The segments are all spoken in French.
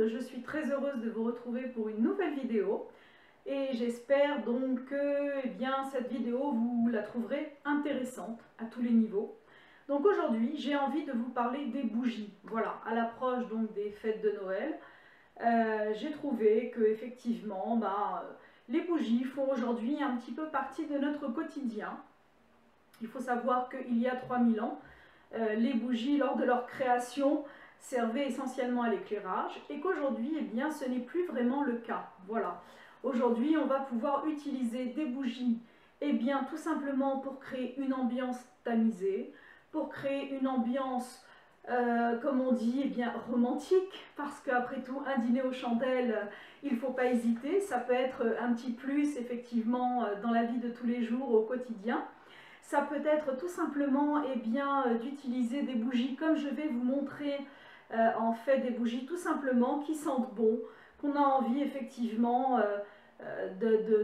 monde, je suis très heureuse de vous retrouver pour une nouvelle vidéo et j'espère donc que cette vidéo vous la trouverez intéressante à tous les niveaux. Donc aujourd'hui j'ai envie de vous parler des bougies. Voilà, à l'approche donc des fêtes de Noël, j'ai trouvé que effectivement les bougies font aujourd'hui un petit peu partie de notre quotidien. Il faut savoir qu'il y a 3000 ans, les bougies lors de leur création servaient essentiellement à l'éclairage et qu'aujourd'hui ce n'est plus vraiment le cas. Voilà. Aujourd'hui on va pouvoir utiliser des bougies tout simplement pour créer une ambiance tamisée, pour créer une ambiance comme on dit romantique, parce qu'après tout un dîner aux chandelles, il ne faut pas hésiter, ça peut être un petit plus effectivement dans la vie de tous les jours au quotidien. Ça peut être tout simplement d'utiliser des bougies comme je vais vous montrer en fait des bougies tout simplement qui sentent bon, qu'on a envie effectivement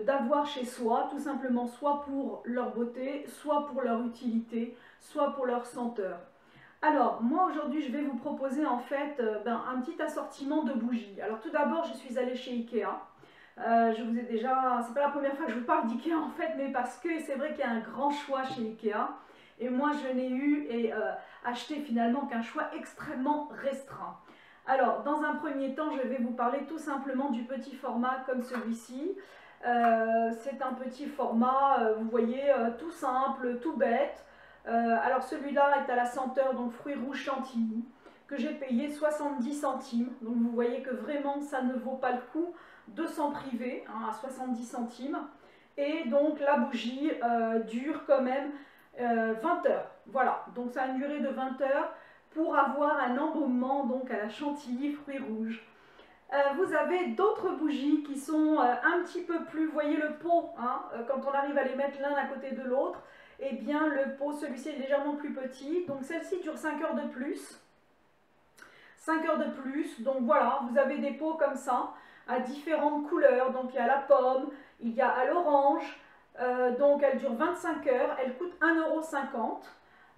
d'avoir chez soi, tout simplement soit pour leur beauté, soit pour leur utilité, soit pour leur senteur. Alors moi aujourd'hui je vais vous proposer en fait un petit assortiment de bougies. Alors tout d'abord je suis allée chez Ikea. Je vous ai déjà, c'est pas la première fois que je vous parle d'Ikea en fait, mais parce que c'est vrai qu'il y a un grand choix chez Ikea et moi je n'ai eu acheté finalement qu'un choix extrêmement restreint. Alors dans un premier temps je vais vous parler tout simplement du petit format comme celui-ci. C'est un petit format, vous voyez, tout simple, tout bête. Alors celui-là est à la senteur donc fruits rouges chantilly, que j'ai payé 70 centimes. Donc vous voyez que vraiment ça ne vaut pas le coup de s'en priver à 70 centimes. Et donc la bougie dure quand même 20 heures. Voilà, donc ça a une durée de 20 heures pour avoir un embaumement donc à la chantilly fruits rouges. Vous avez d'autres bougies qui sont un petit peu plus, vous voyez le pot, quand on arrive à les mettre l'un à côté de l'autre, le pot, celui-ci est légèrement plus petit, donc celle-ci dure 5 heures de plus. 5 heures de plus, donc voilà, vous avez des pots comme ça, à différentes couleurs, donc il y a la pomme, il y a à l'orange, donc elle dure 25 heures, elle coûte 1,50 €.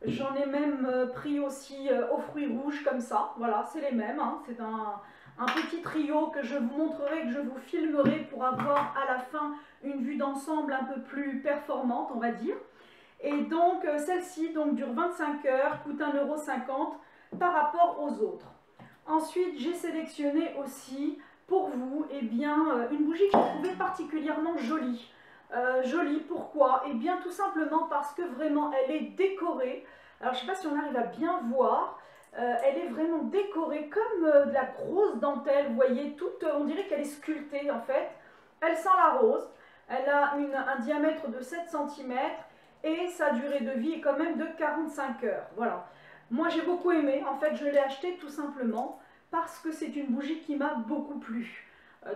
J'en ai même pris aussi aux fruits rouges comme ça, voilà, c'est les mêmes, c'est un petit trio que je vous montrerai, que je vous filmerai pour avoir à la fin une vue d'ensemble un peu plus performante, on va dire. Et donc celle-ci dure 25 heures, coûte 1,50 € par rapport aux autres. Ensuite, j'ai sélectionné aussi pour vous une bougie que je trouvais particulièrement jolie. Jolie, pourquoi? Tout simplement parce que vraiment elle est décorée. Alors je ne sais pas si on arrive à bien voir. Elle est vraiment décorée comme de la grosse dentelle, vous voyez, on dirait qu'elle est sculptée en fait. Elle sent la rose, elle a un diamètre de 7 cm et sa durée de vie est quand même de 45 heures. Voilà. Moi j'ai beaucoup aimé, en fait je l'ai achetée tout simplement parce que c'est une bougie qui m'a beaucoup plu.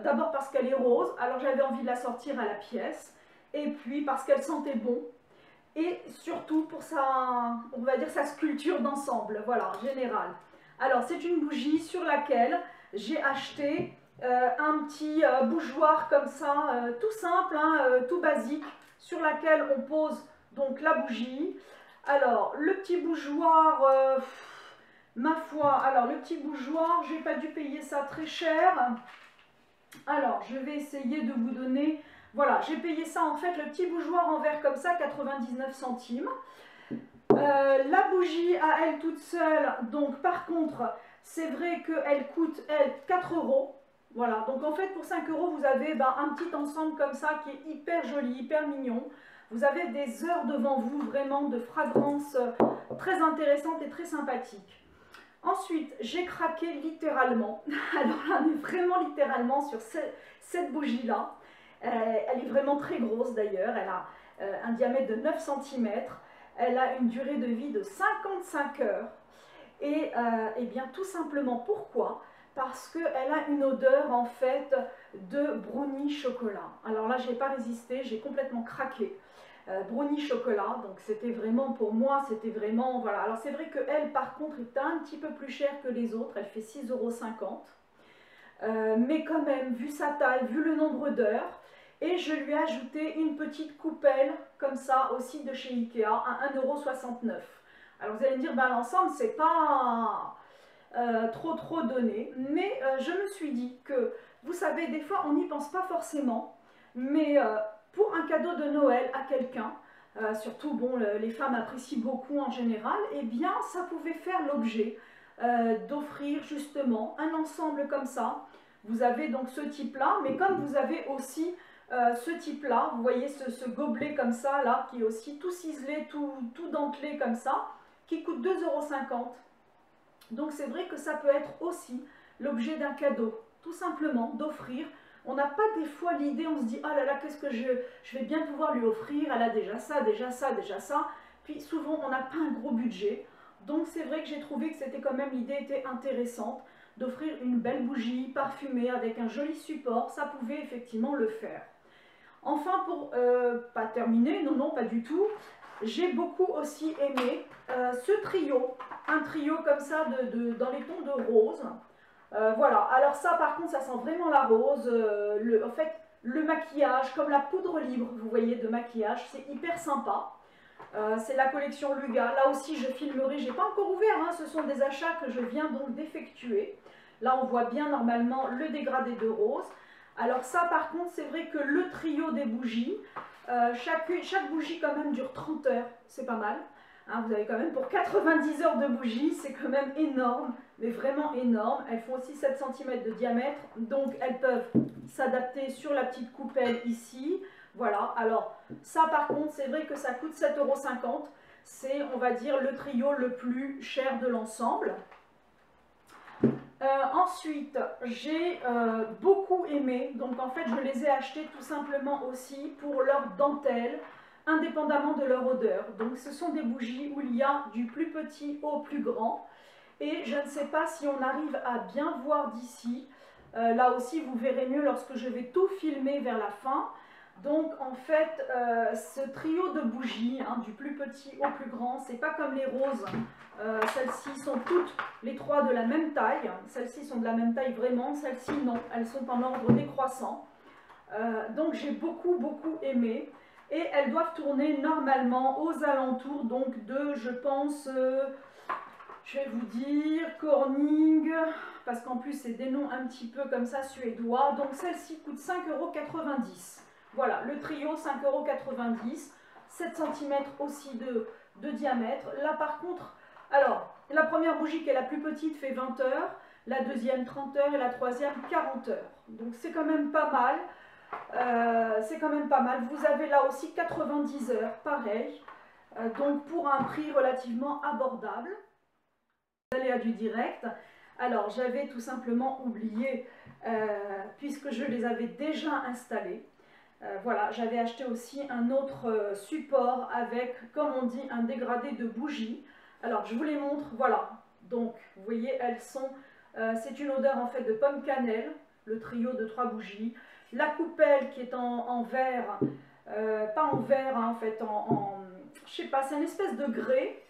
D'abord parce qu'elle est rose, alors j'avais envie de la sortir à la pièce, et puis parce qu'elle sentait bon, et surtout pour on va dire sa sculpture d'ensemble, voilà, générale. Alors c'est une bougie sur laquelle j'ai acheté un petit bougeoir comme ça, tout simple, tout basique, sur laquelle on pose donc la bougie. Alors le petit bougeoir, ma foi, alors le petit bougeoir, j'ai pas dû payer ça très cher. Alors je vais essayer de vous donner, voilà, j'ai payé ça en fait, le petit bougeoir en verre comme ça, 99 centimes. La bougie à elle toute seule, donc par contre, c'est vrai qu'elle coûte, elle, 4 €. Voilà, donc en fait pour 5 € vous avez un petit ensemble comme ça qui est hyper joli, hyper mignon. Vous avez des heures devant vous vraiment de fragrances très intéressantes et très sympathiques. Ensuite, j'ai craqué littéralement. Alors là, on est vraiment littéralement sur cette bougie-là. Elle est vraiment très grosse d'ailleurs. Elle a un diamètre de 9 cm. Elle a une durée de vie de 55 heures. Et tout simplement, pourquoi? Parce qu'elle a une odeur en fait de brownie chocolat. Alors là, je n'ai pas résisté, j'ai complètement craqué. Brownie chocolat, donc c'était vraiment pour moi, c'était vraiment, voilà. Alors c'est vrai qu'elle par contre est un petit peu plus chère que les autres, elle fait 6,50 €. Mais quand même, vu sa taille, vu le nombre d'heures, et je lui ai ajouté une petite coupelle comme ça aussi de chez Ikea à 1,69 €. Alors vous allez me dire, l'ensemble c'est pas trop donné. Mais je me suis dit que, vous savez, des fois on n'y pense pas forcément, mais pour un cadeau de Noël à quelqu'un, surtout bon, les femmes apprécient beaucoup en général, eh bien ça pouvait faire l'objet d'offrir justement un ensemble comme ça. Vous avez donc ce type-là, mais comme vous avez aussi ce type-là, vous voyez ce gobelet comme ça, là, qui est aussi tout ciselé, tout dentelé comme ça, qui coûte 2,50 €. Donc c'est vrai que ça peut être aussi l'objet d'un cadeau, tout simplement d'offrir. On n'a pas des fois l'idée, on se dit « Ah là là, qu'est-ce que je vais bien pouvoir lui offrir, elle a déjà ça, déjà ça, déjà ça ». Puis souvent, on n'a pas un gros budget. Donc c'est vrai que j'ai trouvé que c'était quand même, l'idée était intéressante d'offrir une belle bougie parfumée avec un joli support, ça pouvait effectivement le faire. Enfin, pour pas terminer, non, pas du tout, j'ai beaucoup aussi aimé ce trio, un trio comme ça dans les tons de rose. Voilà, alors ça par contre, ça sent vraiment la rose. En fait, le maquillage, comme la poudre libre, vous voyez, de maquillage, c'est hyper sympa. C'est la collection Luga. Là aussi, je filmerai, j'ai pas encore ouvert, hein, ce sont des achats que je viens donc d'effectuer. Là, on voit bien normalement le dégradé de rose. Alors ça, par contre, c'est vrai que le trio des bougies, chaque bougie quand même dure 30 heures, c'est pas mal. Hein, vous avez quand même pour 90 heures de bougie, c'est quand même énorme, mais vraiment énorme. Elles font aussi 7 cm de diamètre, donc elles peuvent s'adapter sur la petite coupelle ici. Voilà, alors ça par contre, c'est vrai que ça coûte 7,50 €. C'est, on va dire, le trio le plus cher de l'ensemble. Ensuite, j'ai beaucoup aimé, donc en fait je les ai achetés tout simplement aussi pour leur dentelle, indépendamment de leur odeur. Donc ce sont des bougies où il y a du plus petit au plus grand. Et je ne sais pas si on arrive à bien voir d'ici. Là aussi vous verrez mieux lorsque je vais tout filmer vers la fin. Donc en fait, ce trio de bougies, hein, du plus petit au plus grand, c'est pas comme les roses. Celles-ci sont toutes les trois de la même taille. Celles-ci sont de la même taille vraiment, celles-ci non, elles sont en ordre décroissant. Donc j'ai beaucoup aimé. Et elles doivent tourner normalement aux alentours donc de, je pense, je vais vous dire, Corning, parce qu'en plus c'est des noms un petit peu comme ça suédois. Donc celle-ci coûte 5,90 €. Voilà, le trio 5,90 €, 7 cm aussi de diamètre. Là par contre, alors, la première bougie qui est la plus petite fait 20 heures, la deuxième 30 heures et la troisième 40 heures. Donc c'est quand même pas mal. Vous avez là aussi 90 heures, pareil. Donc pour un prix relativement abordable. Vous allez à du direct. Alors j'avais tout simplement oublié, puisque je les avais déjà installés. Voilà, j'avais acheté aussi un autre support avec, comme on dit, un dégradé de bougies. Alors je vous les montre, voilà. Donc vous voyez, elles sont, c'est une odeur en fait de pomme cannelle, le trio de 3 bougies. La coupelle qui est en verre, pas en verre, hein, en fait, je sais pas, c'est une espèce de grès.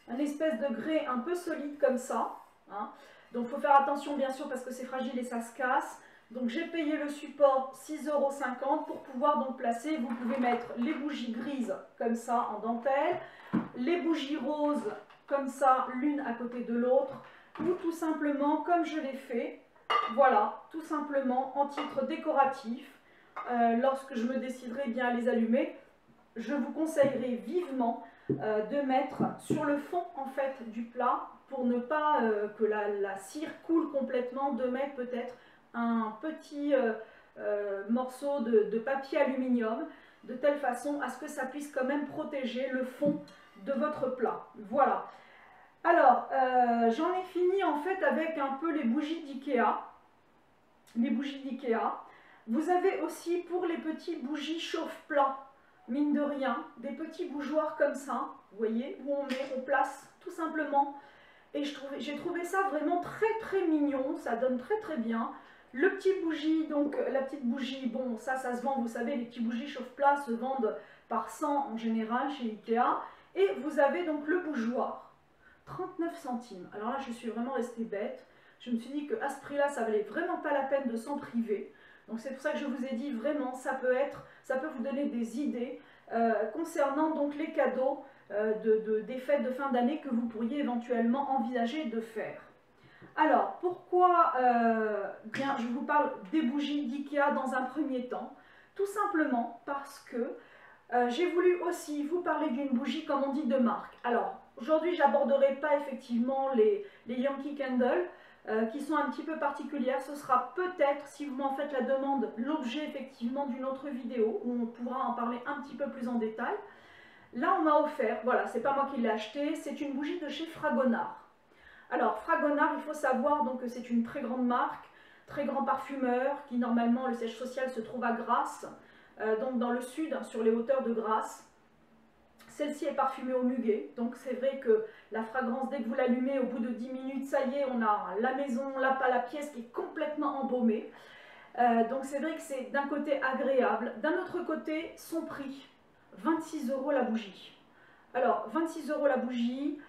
Un espèce de grès un peu solide comme ça. Hein. Donc il faut faire attention bien sûr parce que c'est fragile et ça se casse. Donc j'ai payé le support 6,50 € pour pouvoir donc placer. Vous pouvez mettre les bougies grises comme ça en dentelle, les bougies roses comme ça l'une à côté de l'autre, ou tout simplement comme je l'ai fait, voilà, tout simplement en titre décoratif. Lorsque je me déciderai bien à les allumer, je vous conseillerais vivement de mettre sur le fond en fait du plat pour ne pas que la cire coule complètement, de mettre peut-être un petit morceau de papier aluminium de telle façon à ce que ça puisse quand même protéger le fond de votre plat. Voilà. Alors, j'en ai fini en fait avec un peu les bougies d'Ikea. Les bougies d'Ikea. Vous avez aussi pour les petits bougies chauffe-plat, mine de rien, des petits bougeoirs comme ça, vous voyez, où on place tout simplement. Et j'ai trouvé ça vraiment très mignon, ça donne très bien. Le petit bougie, donc la petite bougie, bon ça se vend, vous savez, les petits bougies chauffe-plat se vendent par 100 en général chez Ikea. Et vous avez donc le bougeoir, 39 centimes. Alors là je suis vraiment restée bête, je me suis dit qu'à ce prix-là ça valait vraiment pas la peine de s'en priver. Donc c'est pour ça que je vous ai dit vraiment, ça peut vous donner des idées concernant donc les cadeaux des fêtes de fin d'année que vous pourriez éventuellement envisager de faire. Alors, pourquoi bien, je vous parle des bougies d'IKEA dans un premier temps? Tout simplement parce que j'ai voulu aussi vous parler d'une bougie, comme on dit, de marque. Alors, aujourd'hui, je n'aborderai pas effectivement les Yankee Candle, qui sont un petit peu particulières. Ce sera peut-être, si vous m'en faites la demande, l'objet effectivement d'une autre vidéo, où on pourra en parler un petit peu plus en détail. Là, on m'a offert, voilà, c'est pas moi qui l'ai acheté, c'est une bougie de chez Fragonard. Alors, Fragonard, il faut savoir donc que c'est une très grande marque, très grand parfumeur, qui normalement, le siège social se trouve à Grasse, donc dans le sud, sur les hauteurs de Grasse. Celle-ci est parfumée au muguet, donc c'est vrai que la fragrance, dès que vous l'allumez, au bout de 10 minutes, ça y est, on a la maison, la pièce qui est complètement embaumée. Donc c'est vrai que c'est d'un côté agréable. D'un autre côté, son prix, 26 € la bougie. Alors, 26 € la bougie,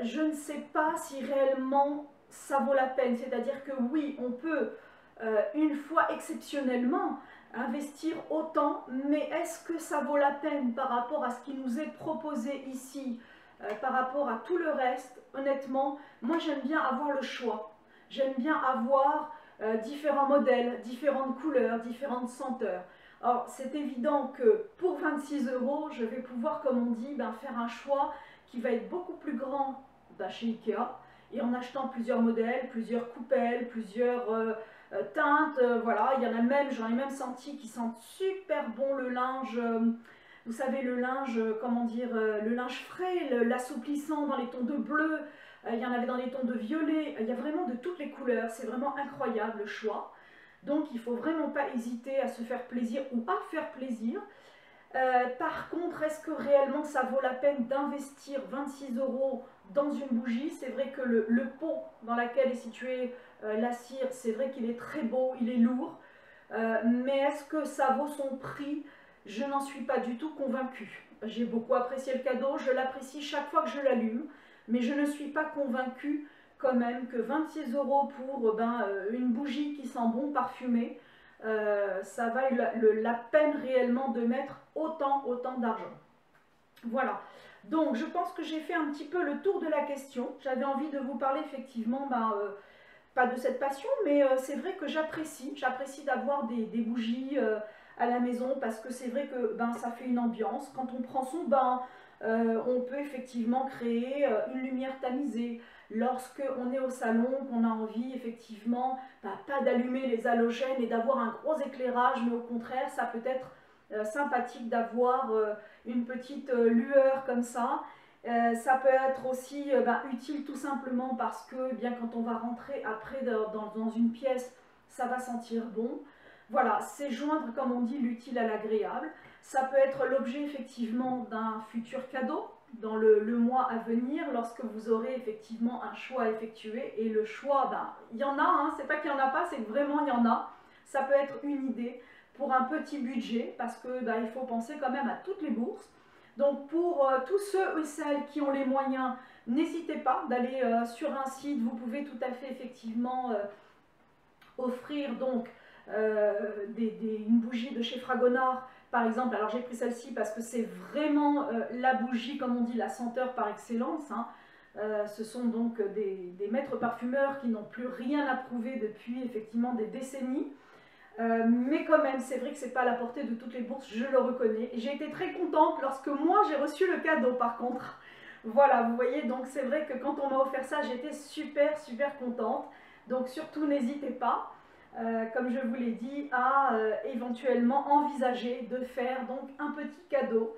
je ne sais pas si réellement ça vaut la peine. C'est-à-dire que oui, on peut, une fois exceptionnellement, investir autant, mais est-ce que ça vaut la peine par rapport à ce qui nous est proposé ici, par rapport à tout le reste? Honnêtement, moi j'aime bien avoir le choix. J'aime bien avoir différents modèles, différentes couleurs, différentes senteurs. Alors c'est évident que pour 26 €, je vais pouvoir, comme on dit, faire un choix qui va être beaucoup plus grand chez Ikea, et en achetant plusieurs modèles, plusieurs coupelles, plusieurs teintes, voilà, il y en a même, j'en ai même senti qui sentent super bon le linge, vous savez le linge, comment dire, le linge frais, l'assouplissant dans les tons de bleu, il y en avait dans les tons de violet, il y a vraiment de toutes les couleurs, c'est vraiment incroyable le choix. Donc il ne faut vraiment pas hésiter à se faire plaisir ou à faire plaisir. Par contre, est-ce que réellement ça vaut la peine d'investir 26 € dans une bougie? C'est vrai que le pot dans lequel est située la cire, c'est vrai qu'il est très beau, il est lourd. Mais est-ce que ça vaut son prix? Je n'en suis pas du tout convaincue. J'ai beaucoup apprécié le cadeau, je l'apprécie chaque fois que je l'allume, mais je ne suis pas convaincue quand même que 26 € pour une bougie qui sent bon parfumé, ça vaille la peine réellement de mettre autant d'argent. Voilà, donc je pense que j'ai fait un petit peu le tour de la question. J'avais envie de vous parler effectivement, pas de cette passion, mais c'est vrai que j'apprécie d'avoir des bougies à la maison, parce que c'est vrai que ça fait une ambiance. Quand on prend son bain, on peut effectivement créer une lumière tamisée. Lorsque on est au salon, qu'on a envie effectivement, pas d'allumer les halogènes et d'avoir un gros éclairage, mais au contraire, ça peut être sympathique d'avoir une petite lueur comme ça. Ça peut être aussi utile tout simplement parce que bien quand on va rentrer après dans une pièce, ça va sentir bon. Voilà, c'est joindre, comme on dit, l'utile à l'agréable. Ça peut être l'objet effectivement d'un futur cadeau dans le mois à venir, lorsque vous aurez effectivement un choix à effectuer. Et le choix, il y en a, hein, c'est pas qu'il n'y en a pas, c'est que vraiment il y en a. Ça peut être une idée pour un petit budget, parce que il faut penser quand même à toutes les bourses. Donc pour tous ceux et celles qui ont les moyens, n'hésitez pas d'aller sur un site. Vous pouvez tout à fait effectivement offrir donc une bougie de chez Fragonard par exemple. Alors j'ai pris celle-ci parce que c'est vraiment la bougie, comme on dit, la senteur par excellence, hein. Ce sont donc des maîtres parfumeurs qui n'ont plus rien à prouver depuis effectivement des décennies. Mais quand même, c'est vrai que c'est pas à la portée de toutes les bourses, je le reconnais. Et j'ai été très contente lorsque moi j'ai reçu le cadeau par contre. Voilà, vous voyez, donc c'est vrai que quand on m'a offert ça, j'étais super contente. Donc surtout n'hésitez pas, comme je vous l'ai dit, à éventuellement envisager de faire donc un petit cadeau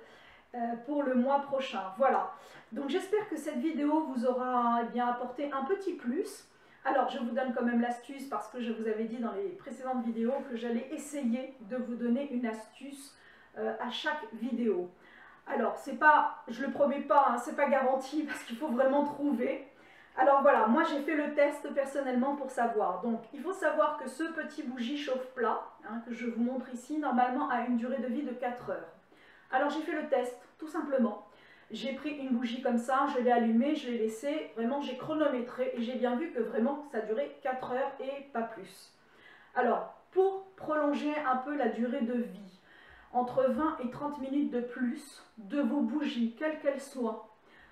pour le mois prochain. Voilà, donc j'espère que cette vidéo vous aura bien apporté un petit plus. Alors je vous donne quand même l'astuce, parce que je vous avais dit dans les précédentes vidéos que j'allais essayer de vous donner une astuce à chaque vidéo. Alors c'est pas, je le promets pas, hein, c'est pas garanti parce qu'il faut vraiment trouver. Alors voilà, moi j'ai fait le test personnellement pour savoir. Donc il faut savoir que ce petit bougie chauffe-plat, hein, que je vous montre ici, normalement a une durée de vie de 4 heures. Alors j'ai fait le test, tout simplement. J'ai pris une bougie comme ça, je l'ai allumée, je l'ai laissée, vraiment j'ai chronométré et j'ai bien vu que vraiment ça durait 4 heures et pas plus. Alors, pour prolonger un peu la durée de vie, entre 20 et 30 minutes de plus de vos bougies, quelles qu'elles soient.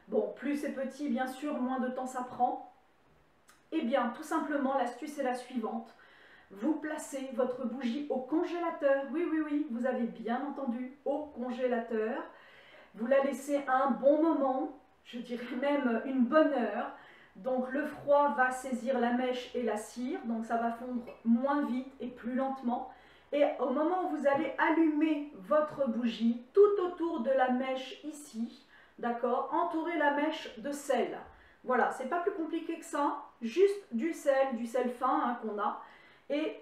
Bon, plus c'est petit, bien sûr, moins de temps ça prend. Eh bien, tout simplement, l'astuce est la suivante. Vous placez votre bougie au congélateur. Oui, oui, oui, vous avez bien entendu, au congélateur. Vous la laissez un bon moment, je dirais même une bonne heure. Donc le froid va saisir la mèche et la cire, donc ça va fondre moins vite et plus lentement. Et au moment où vous allez allumer votre bougie, tout autour de la mèche ici, d'accord, entourez la mèche de sel. Voilà, c'est pas plus compliqué que ça, juste du sel fin hein, qu'on a. Et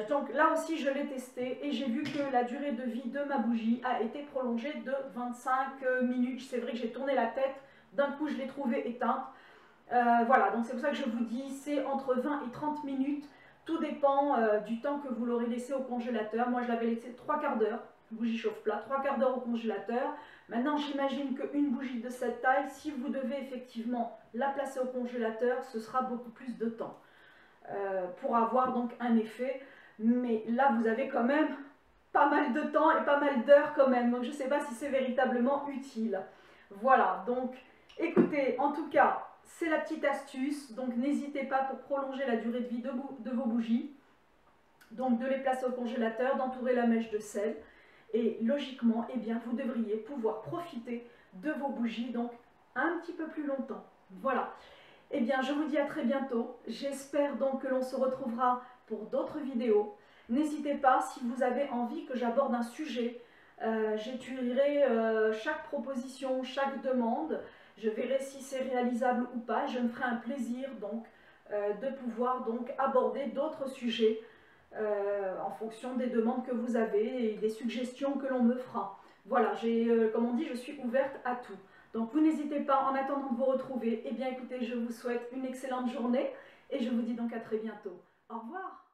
donc là aussi je l'ai testé et j'ai vu que la durée de vie de ma bougie a été prolongée de 25 minutes. C'est vrai que j'ai tourné la tête, d'un coup je l'ai trouvée éteinte. Voilà, donc c'est pour ça que je vous dis, c'est entre 20 et 30 minutes. Tout dépend du temps que vous l'aurez laissé au congélateur. Moi je l'avais laissé 3/4 d'heure, bougie chauffe-plat, 3/4 d'heure au congélateur. Maintenant j'imagine qu'une bougie de cette taille, si vous devez effectivement la placer au congélateur, ce sera beaucoup plus de temps. Pour avoir donc un effet, mais là vous avez quand même pas mal de temps et pas mal d'heures quand même, donc je ne sais pas si c'est véritablement utile. Voilà, donc écoutez, en tout cas c'est la petite astuce, donc n'hésitez pas pour prolonger la durée de vie de vos bougies, donc de les placer au congélateur, d'entourer la mèche de sel, et logiquement, eh bien, vous devriez pouvoir profiter de vos bougies donc un petit peu plus longtemps. Voilà. Eh bien, je vous dis à très bientôt. J'espère donc que l'on se retrouvera pour d'autres vidéos. N'hésitez pas, si vous avez envie que j'aborde un sujet, j'étudierai chaque proposition, chaque demande. Je verrai si c'est réalisable ou pas. Je me ferai un plaisir donc de pouvoir donc aborder d'autres sujets en fonction des demandes que vous avez et des suggestions que l'on me fera. Voilà, comme on dit, je suis ouverte à tout. Donc vous n'hésitez pas, en attendant de vous retrouver, eh bien écoutez, je vous souhaite une excellente journée et je vous dis donc à très bientôt. Au revoir.